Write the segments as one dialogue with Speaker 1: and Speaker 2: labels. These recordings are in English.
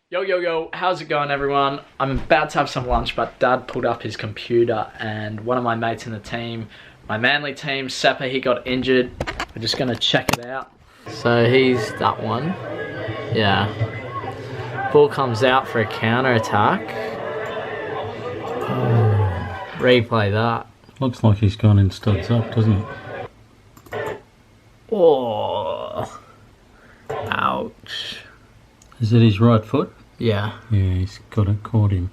Speaker 1: Yo, yo, yo, how's it going, everyone? I'm about to have some lunch, but Dad pulled up his computer and one of my mates in the team, my Manly team, Sepa, he got injured. We're just going to check it out. So he's that one. Yeah. Ball comes out for a counter attack. Replay that.
Speaker 2: Looks like he's gone in studs up, doesn't it?
Speaker 1: Oh. Ouch.
Speaker 2: Is it his right foot?
Speaker 1: Yeah.
Speaker 2: Yeah, he's got it caught him.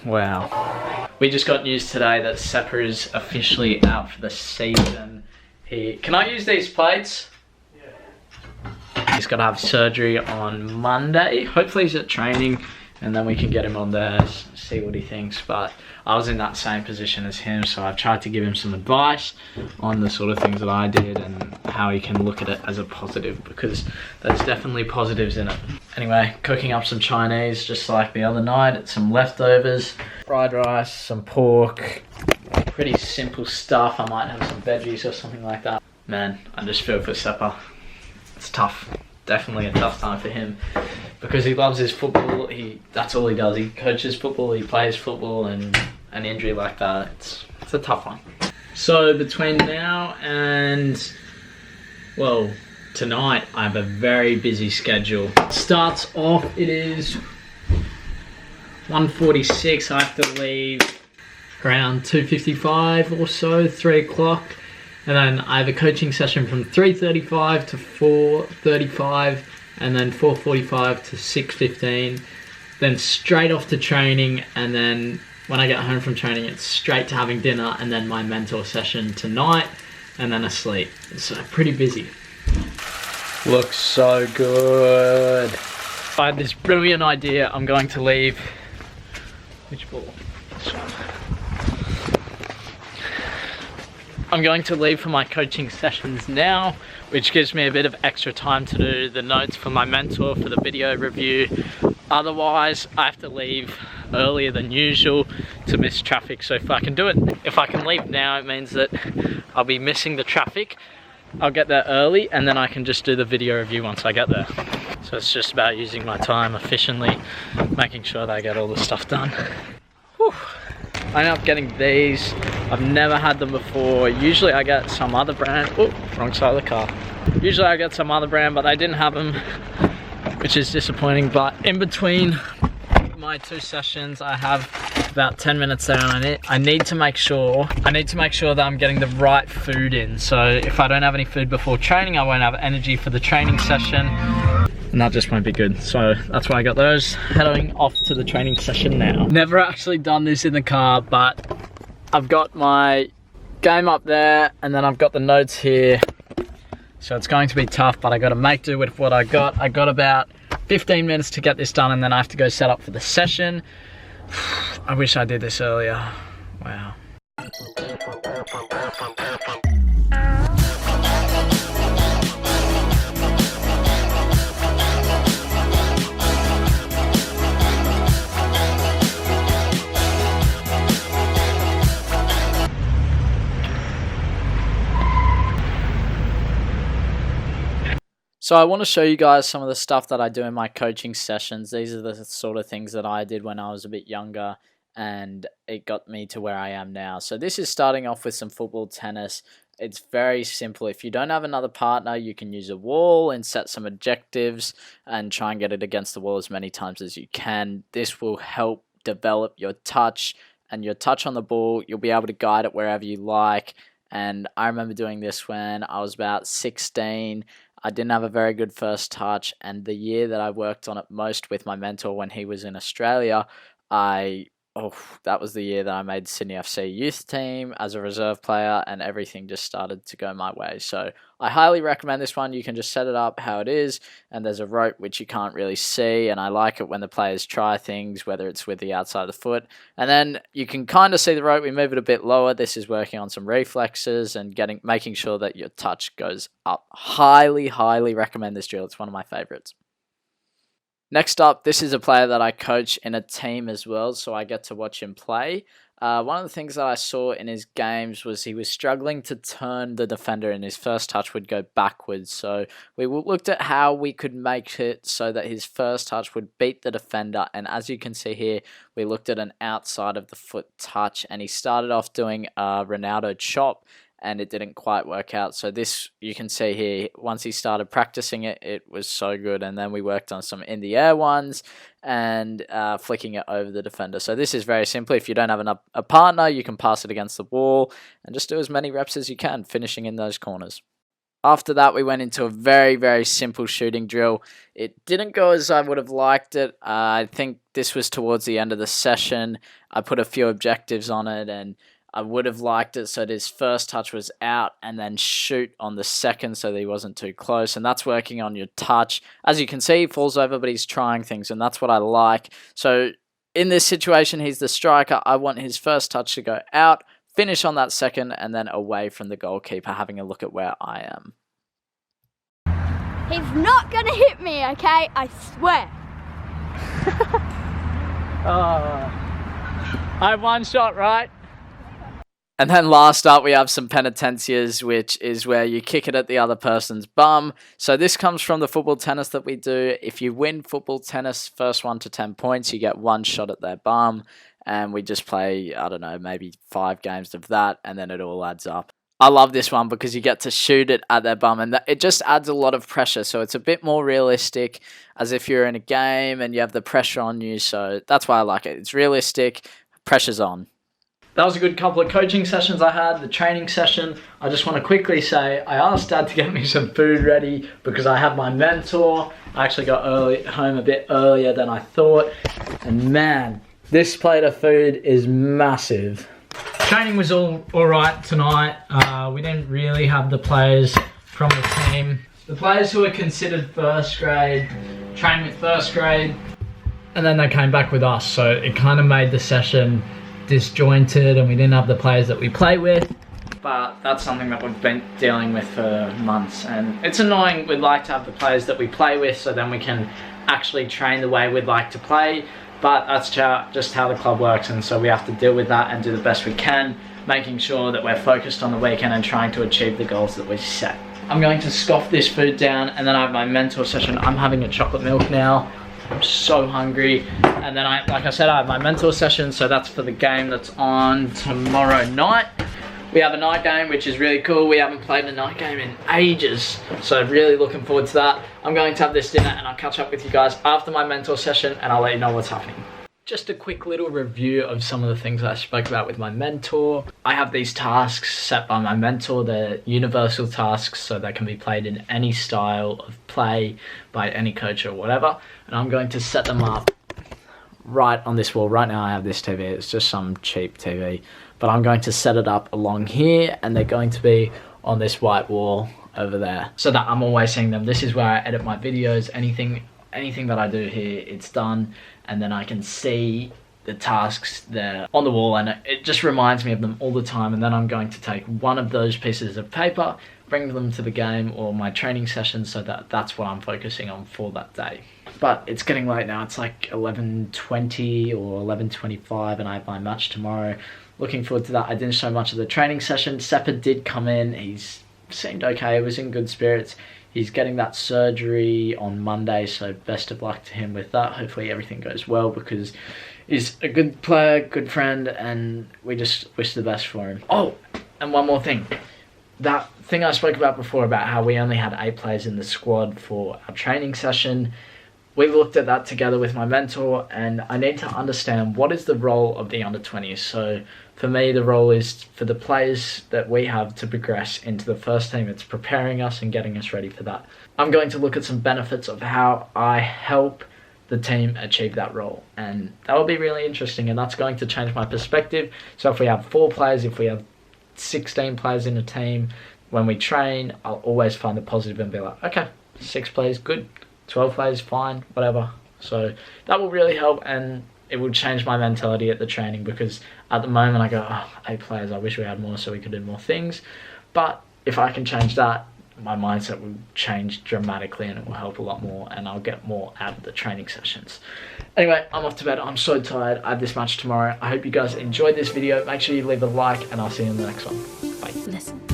Speaker 1: Wow. We just got news today that Sepa is officially out for the season. Can I use these plates? Yeah. He's got to have surgery on Monday. Hopefully he's at training and then we can get him on there, see what he thinks. But I was in that same position as him, so I've tried to give him some advice on the sort of things that I did and how he can look at it as a positive, because there's definitely positives in it. Anyway, cooking up some Chinese just like the other night. It's some leftovers, fried rice, some pork, pretty simple stuff. I might have some veggies or something like that. Man, I just feel for Sepa. It's tough. Definitely a tough time for him because he loves his football. That's all he does. He coaches football, he plays football, and an injury like that, it's a tough one. So between now and, well, tonight, I have a very busy schedule. Starts off, it is 1:46. I have to leave around 2:55 or so, 3 o'clock. And then I have a coaching session from 3:35 to 4:35, and then 4:45 to 6:15. Then straight off to training, and then when I get home from training, it's straight to having dinner, and then my mentor session tonight, and then asleep. So pretty busy. Looks so good. I had this brilliant idea. I'm going to leave. Which ball? This one. I'm going to leave for my coaching sessions now, which gives me a bit of extra time to do the notes for my mentor for the video review. Otherwise, I have to leave earlier than usual to miss traffic. So if I can leave now, it means that I'll be missing the traffic. I'll get there early and then I can just do the video review once I get there. So it's just about using my time efficiently, making sure that I get all the stuff done. Whew. I ended up getting these. I've never had them before. Usually I get some other brand. Oh, wrong side of the car. Usually I get some other brand, but they didn't have them, which is disappointing. But in between my 2 sessions, I have about 10 minutes there, and I need to make sure that I'm getting the right food in. So if I don't have any food before training, I won't have energy for the training session, and that just won't be good. So that's why I got those. Heading off to the training session now. Never actually done this in the car, but I've got my game up there and then I've got the notes here. So it's going to be tough, but I got to make do with what I got. I got about 15 minutes to get this done and then I have to go set up for the session. I wish I did this earlier. Wow. So I want to show you guys some of the stuff that I do in my coaching sessions. These are the sort of things that I did when I was a bit younger and it got me to where I am now. So this is starting off with some football tennis. It's very simple. If you don't have another partner, you can use a wall and set some objectives and try and get it against the wall as many times as you can. This will help develop your touch and your touch on the ball. You'll be able to guide it wherever you like. And I remember doing this when I was about 16. I didn't have a very good first touch, and the year that I worked on it most with my mentor when he was in Australia, that was the year that I made Sydney FC youth team as a reserve player, and everything just started to go my way. So I highly recommend this one. You can just set it up how it is, and there's a rope which you can't really see, and I like it when the players try things, whether it's with the outside of the foot, and then you can kind of see the rope. We move it a bit lower. This is working on some reflexes and making sure that your touch goes up. Highly recommend this drill. It's one of my favorites. Next up, this is a player that I coach in a team as well, so I get to watch him play. One of the things that I saw in his games was he was struggling to turn the defender, and his first touch would go backwards. So we looked at how we could make it so that his first touch would beat the defender. And as you can see here, we looked at an outside of the foot touch, and he started off doing a Ronaldo chop, and it didn't quite work out. So this, you can see here, once he started practicing it, it was so good. And then we worked on some in the air ones and flicking it over the defender. So this is very simple. If you don't have a partner, you can pass it against the wall and just do as many reps as you can, finishing in those corners. After that, we went into a very, very simple shooting drill. It didn't go as I would have liked it. I think this was towards the end of the session. I put a few objectives on it, and I would have liked it so that his first touch was out and then shoot on the second so that he wasn't too close. And that's working on your touch. As you can see, he falls over, but he's trying things, and that's what I like. So in this situation, he's the striker. I want his first touch to go out, finish on that second, and then away from the goalkeeper, having a look at where I am.
Speaker 3: He's not going to hit me, okay? I swear.
Speaker 1: I have one shot, right? And then last up, we have some penitencias, which is where you kick it at the other person's bum. So this comes from the football tennis that we do. If you win football tennis, first 1 to 10 points, you get one shot at their bum. And we just play, I don't know, maybe 5 games of that, and then it all adds up. I love this one because you get to shoot it at their bum, and it just adds a lot of pressure. So it's a bit more realistic, as if you're in a game and you have the pressure on you. So that's why I like it. It's realistic, pressure's on. That was a good couple of coaching sessions I had. The training session, I just want to quickly say, I asked Dad to get me some food ready because I have my mentor. I actually got home a bit earlier than I thought. And man, this plate of food is massive. Training was all right tonight. We didn't really have the players from the team. The players who were considered first grade, trained with first grade, and then they came back with us. So it kind of made the session disjointed, and we didn't have the players that we play with. But that's something that we've been dealing with for months, and it's annoying. We'd like to have the players that we play with so then we can actually train the way we'd like to play, but that's just how the club works, and so we have to deal with that and do the best we can, making sure that we're focused on the weekend and trying to achieve the goals that we set. I'm going to scoff this food down, and then I have my mentor session. I'm having a chocolate milk now. I'm so hungry. And then like I said, I have my mentor session, so that's for the game that's on tomorrow night. We have a night game, which is really cool. We haven't played a night game in ages, so really looking forward to that. I'm going to have this dinner, and I'll catch up with you guys after my mentor session, and I'll let you know what's happening. Just a quick little review of some of the things I spoke about with my mentor. I have these tasks set by my mentor. They're universal tasks, so they can be played in any style of play by any coach or whatever. And I'm going to set them up right on this wall. Right now I have this TV. It's just some cheap TV. But I'm going to set it up along here, and they're going to be on this white wall over there, so that I'm always seeing them. This is where I edit my videos. Anything that I do here, it's done. And then I can see the tasks there on the wall, and it just reminds me of them all the time. And then I'm going to take one of those pieces of paper, bring them to the game or my training session, so that's what I'm focusing on for that day. But it's getting late now. It's like 11:20 or 11:25, and I have my match tomorrow. Looking forward to that. I didn't show much of the training session. Sepa did come in. He's seemed okay. He was in good spirits. He's getting that surgery on Monday, so best of luck to him with that. Hopefully everything goes well, because he's a good player, good friend, and we just wish the best for him. Oh, and one more thing. That thing I spoke about before about how we only had 8 players in the squad for our training session, we looked at that together with my mentor, and I need to understand what is the role of the under-20s. So for me, the role is for the players that we have to progress into the first team. It's preparing us and getting us ready for that. I'm going to look at some benefits of how I help the team achieve that role, and that will be really interesting, and that's going to change my perspective. So if we have 4 players, if we have 16 players in a team, when we train, I'll always find the positive and be like, okay, 6 players, good. 12 players, fine, whatever. So that will really help, and it will change my mentality at the training, because at the moment I go, 8 players, I wish we had more so we could do more things. But if I can change that, my mindset will change dramatically and it will help a lot more, and I'll get more out of the training sessions. Anyway, I'm off to bed. I'm so tired. I have this match tomorrow. I hope you guys enjoyed this video. Make sure you leave a like, and I'll see you in the next one. Bye.
Speaker 3: Listen.